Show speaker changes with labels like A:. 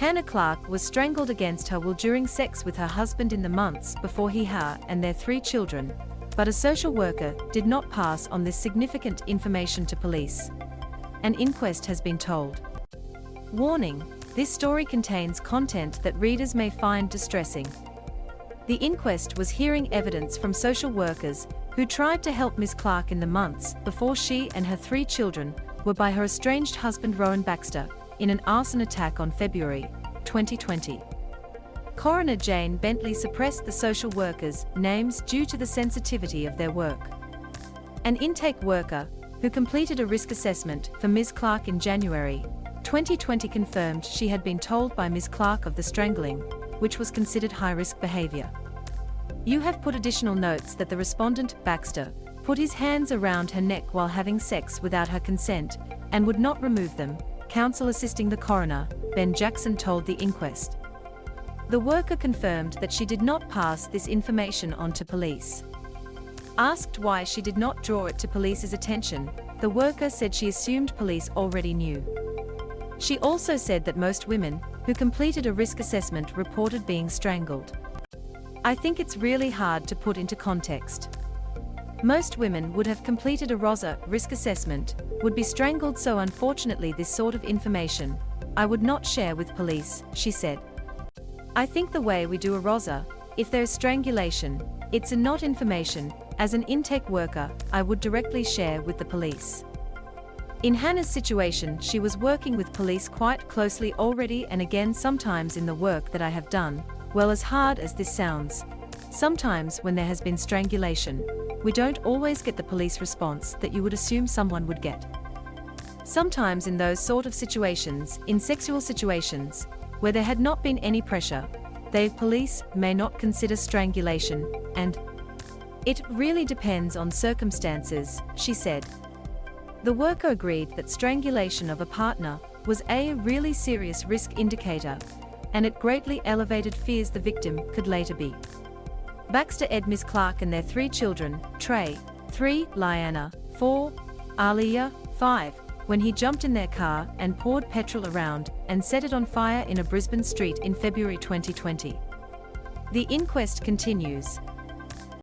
A: Hannah Clarke was strangled against her will during sex with her husband in the months before her and their 3 children, but a social worker did not pass on this significant information to police. An inquest has been told. Warning: this story contains content that readers may find distressing. The inquest was hearing evidence from social workers who tried to help Ms Clarke in the months before she and her 3 children were by her estranged husband Rowan Baxter in an arson attack on February 2020. Coroner Jane Bentley suppressed the social workers' names due to the sensitivity of their work. An intake worker who completed a risk assessment for Ms Clarke in January 2020 confirmed she had been told by Ms Clarke of the strangling, which was considered high-risk behavior. You have put additional notes that the respondent, Baxter, put his hands around her neck while having sex without her consent and would not remove them, counsel assisting the coroner, Ben Jackson, told the inquest. The worker confirmed that she did not pass this information on to police. Asked why she did not draw it to police's attention, the worker said she assumed police already knew. She also said that most women who completed a risk assessment reported being strangled. I think it's really hard to put into context. Most women would have completed a ROSA risk assessment, would be strangled, so unfortunately this sort of information I would not share with police, she said. I think the way we do a ROSA, if there's strangulation, it's not information, as an intake worker, I would directly share with the police. In Hannah's situation, she was working with police quite closely already, and again sometimes in the work that I have done, well, as hard as this sounds, sometimes when there has been strangulation, we don't always get the police response that you would assume someone would get. Sometimes in those sort of situations, in sexual situations, where there had not been any pressure, the police may not consider strangulation, and it really depends on circumstances, she said. The worker agreed that strangulation of a partner was a really serious risk indicator, and it greatly elevated fears the victim could later be. Baxter ed Ms Clarke and their 3 children, Trey, 3, Lyanna, 4, Aaliyah, 5, when he jumped in their car and poured petrol around and set it on fire in a Brisbane street in February 2020. The inquest continues.